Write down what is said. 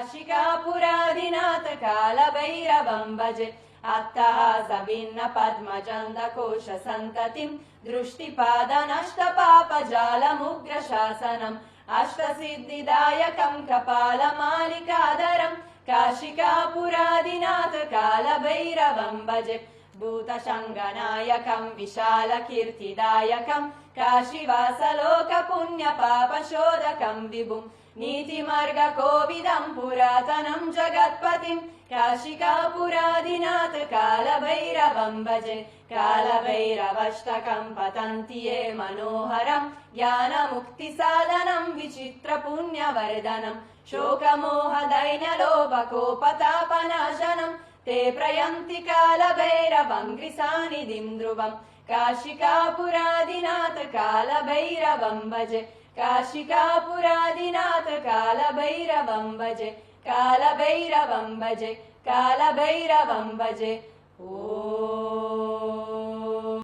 काशिकापुरादिनाथ कालभैरवं भजे अट्टहासभिन्न पद्मचन्दकोश सन्ततिम् दृष्टिपादनष्टपापजालमुग्रशासनम् अष्टसिद्धिदायकं कपालमालिकाधरम् काशिकापुरादिनाथ कालभैरवं भजे भूतशङ्गनायकं विशालकीर्तिदायकं काशीवासलोकपुण्यपापशोधकं विभुं नीतिमार्गकोविदं पुरातनं जगत्पतिं काशिकापुरादिनाथ कालभैरवं भजे कालभैरवष्टकं पतन्ति ये मनोहरं ज्ञानमुक्तिसाधनं विचित्रपुण्यवर्धनं शोकमोहदैन्यलोभकोपतापनाशनं ते प्रयन्ति कालभैरवं गृसानिधिं ध्रुवं काशिकापुरादिनाथ कालभैरवं भजे काशिकापुरादिनाथ कालभैरवं भजे कालभैरवं भजे कालभैरवं भजे।